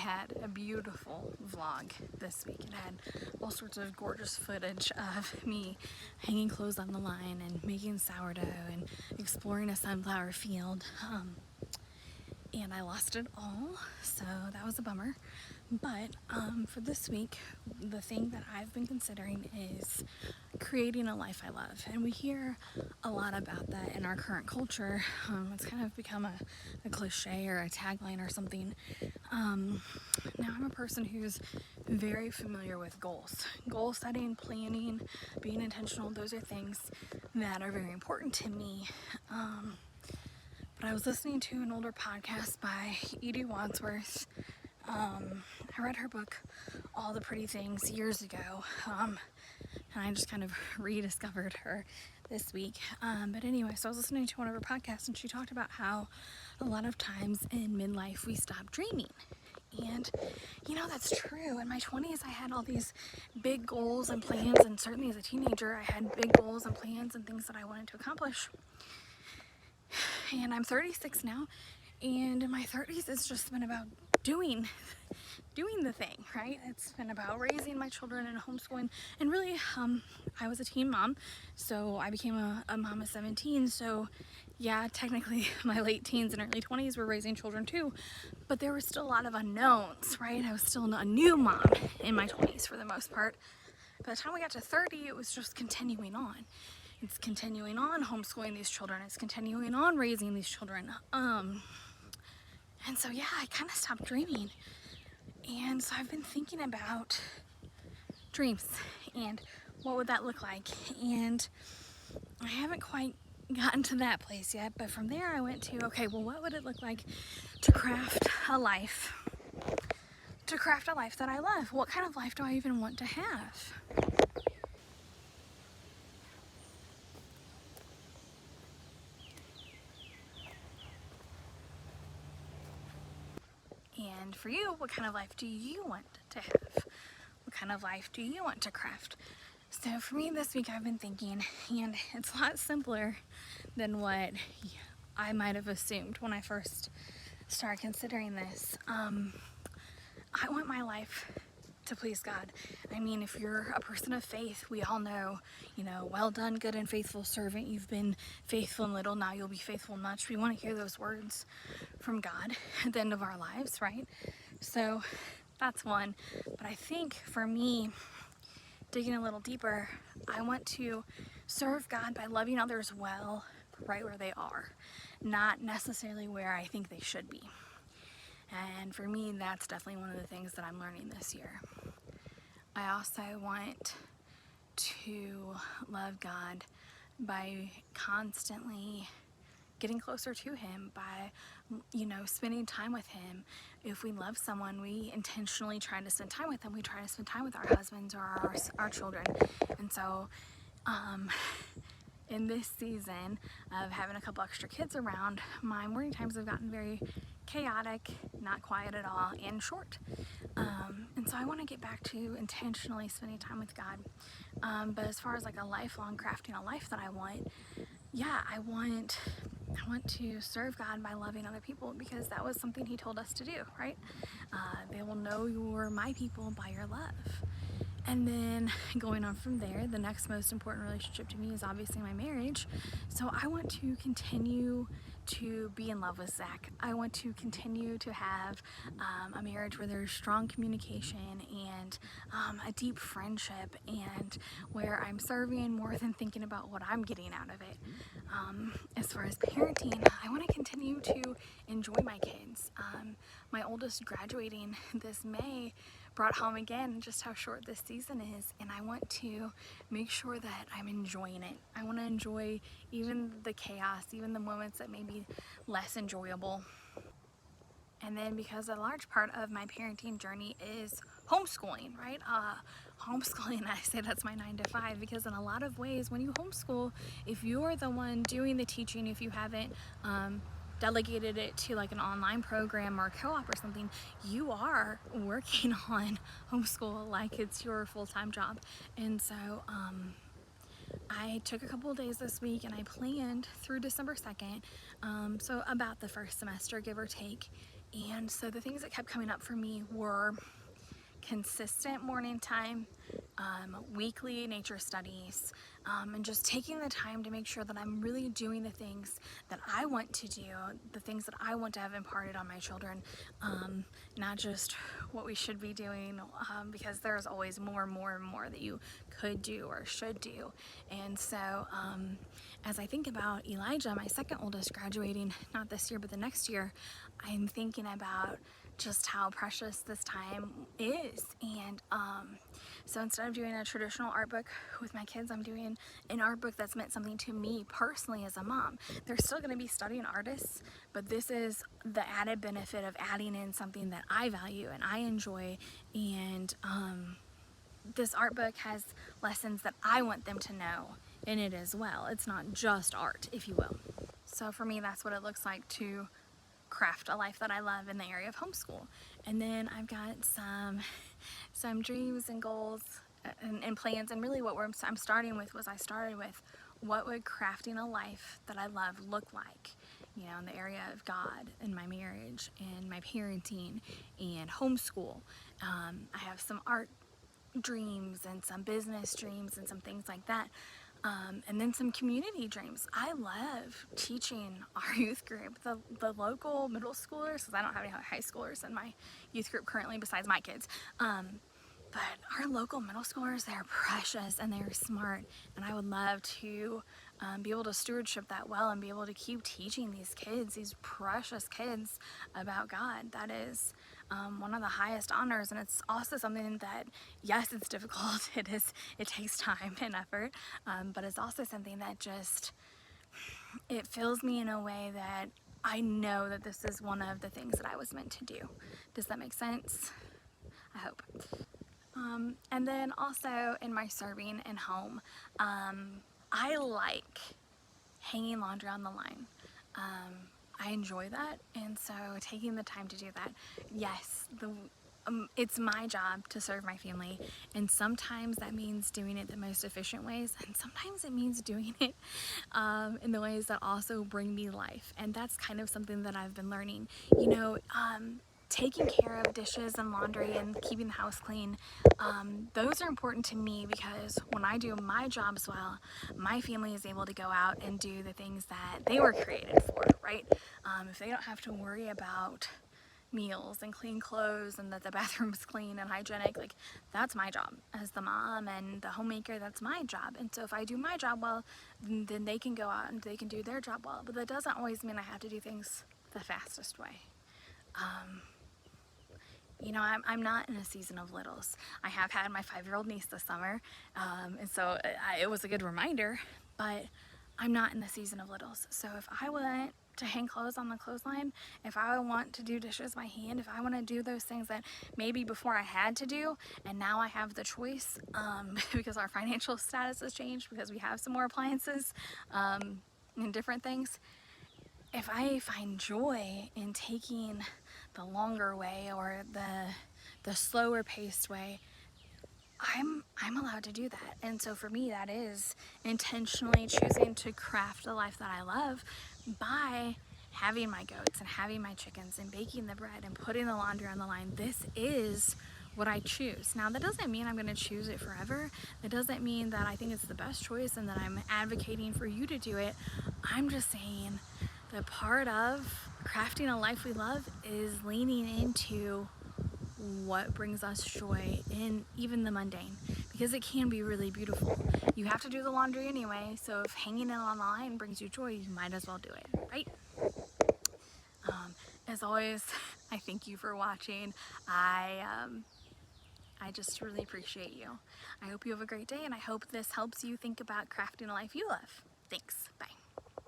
had a beautiful vlog this week. It had all sorts of gorgeous footage of me hanging clothes on the line and making sourdough and exploring a sunflower field. And I lost it all, so that was a bummer. But for this week, the thing that I've been considering is creating a life I love. And we hear a lot about that in our current culture. It's kind of become a cliche or a tagline or something. Now I'm a person who's very familiar with goals. Goal setting, planning, being intentional, those are things that are very important to me. But I was listening to an older podcast by Edie Wadsworth. I read her book, All the Pretty Things, years ago, and I just kind of rediscovered her this week. But anyway, so I was listening to one of her podcasts, and she talked about how a lot of times in midlife we stop dreaming. And, that's true. In my 20s, I had all these big goals and plans, and certainly as a teenager, I had big goals and plans and things that I wanted to accomplish. And I'm 36 now, and in my 30s, it's just been about doing the thing, right? It's been about raising my children and homeschooling, and really, I was a teen mom, so I became a mom at 17, so yeah, technically my late teens and early 20s were raising children too, but there were still a lot of unknowns, right? I was still a new mom in my 20s for the most part. By the time we got to 30, it was just continuing on. It's continuing on homeschooling these children. It's continuing on raising these children. And so, yeah, I kind of stopped dreaming. And so I've been thinking about dreams and what would that look like. And I haven't quite gotten to that place yet. But from there I went to, okay, well, what would it look like to craft a life? To craft a life that I love. What kind of life do I even want to have? And for you, what kind of life do you want to have? What kind of life do you want to craft? So for me this week I've been thinking, and it's a lot simpler than what I might have assumed when I first started considering this. I want my life to please God. I mean, if you're a person of faith, we all know, well done, good and faithful servant. You've been faithful in little, now you'll be faithful in much. We want to hear those words from God at the end of our lives, right? So that's one. But I think for me, digging a little deeper, I want to serve God by loving others well, right where they are, not necessarily where I think they should be. And for me, that's definitely one of the things that I'm learning this year. I also want to love God by constantly getting closer to Him, by, spending time with Him. If we love someone, we intentionally try to spend time with them. We try to spend time with our husbands or our children. And so, in this season of having a couple extra kids around, my morning times have gotten very chaotic, not quiet at all, and short. And so I want to get back to intentionally spending time with God. But as far as like a lifelong crafting a life that I want, I want to serve God by loving other people, because that was something He told us to do, right? They will know you're my people by your love. And then going on from there, the next most important relationship to me is obviously my marriage. So I want to continue to be in love with Zach. I want to continue to have a marriage where there's strong communication and a deep friendship, and where I'm serving more than thinking about what I'm getting out of it. As far as parenting, I want to continue to enjoy my kids. My oldest graduating this May brought home again just how short this season is, and I want to make sure that I'm enjoying it. I want to enjoy even the chaos, even the moments that may be less enjoyable. And then, because a large part of my parenting journey is homeschooling, right? Homeschooling, I say that's my 9 to 5, because in a lot of ways, when you homeschool, if you're the one doing the teaching, if you haven't delegated it to like an online program or a co-op or something, you are working on homeschool like it's your full-time job. And so I took a couple of days this week and I planned through December 2nd, so about the first semester, give or take. And so the things that kept coming up for me were consistent morning time, weekly nature studies, and just taking the time to make sure that I'm really doing the things that I want to do, the things that I want to have imparted on my children, not just what we should be doing, because there's always more and more and more that you could do or should do. And so as I think about Elijah, my second oldest, graduating not this year but the next year, I'm thinking about just how precious this time is. And so instead of doing a traditional art book with my kids, I'm doing an art book that's meant something to me personally as a mom. They're still going to be studying artists, but this is the added benefit of adding in something that I value and I enjoy. And this art book has lessons that I want them to know in it as well. It's not just art, if you will. So for me, that's what it looks like to craft a life that I love in the area of homeschool. And then I've got some dreams and goals and plans, and really what I'm starting with was I started with what would crafting a life that I love look like, you know, in the area of God and my marriage and my parenting and homeschool. I have some art dreams and some business dreams and some things like that. And then some community dreams. I love teaching our youth group, the local middle schoolers, because I don't have any high schoolers in my youth group currently besides my kids. But our local middle schoolers, they're precious and they're smart, and I would love to be able to stewardship that well and be able to keep teaching these kids, these precious kids, about God. That is one of the highest honors, and it's also something that, yes, it's difficult. It takes time and effort, but it's also something that just, it fills me in a way that I know that this is one of the things that I was meant to do. Does that make sense? I hope. And then also in my serving and home, I like hanging laundry on the line. I enjoy that, and so taking the time to do that. Yes, it's my job to serve my family, and sometimes that means doing it the most efficient ways, and sometimes it means doing it in the ways that also bring me life. And that's kind of something that I've been learning. You know, taking care of dishes and laundry and keeping the house clean, those are important to me, because when I do my jobs well, my family is able to go out and do the things that they were created for, right? If they don't have to worry about meals and clean clothes and that the bathroom's clean and hygienic, like, that's my job as the mom and the homemaker. That's my job. And so if I do my job well, then they can go out and they can do their job well. But that doesn't always mean I have to do things the fastest way. You know, I'm not in a season of littles. I have had my 5-year-old niece this summer, and so it was a good reminder, but I'm not in the season of littles. So if I want to hang clothes on the clothesline, if I want to do dishes by hand, if I want to do those things that maybe before I had to do and now I have the choice, because our financial status has changed, because we have some more appliances and different things, if I find joy in taking the longer way or the slower paced way, I'm allowed to do that. And so for me, that is intentionally choosing to craft the life that I love by having my goats and having my chickens and baking the bread and putting the laundry on the line. This is what I choose. Now, that doesn't mean I'm going to choose it forever. That doesn't mean that I think it's the best choice and that I'm advocating for you to do it. I'm just saying that part of crafting a life we love is leaning into what brings us joy in even the mundane, because it can be really beautiful. You have to do the laundry anyway, so if hanging it on the line brings you joy, you might as well do it, right? As always, I thank you for watching. I just really appreciate you. I hope you have a great day, and I hope this helps you think about crafting a life you love. Thanks. Bye.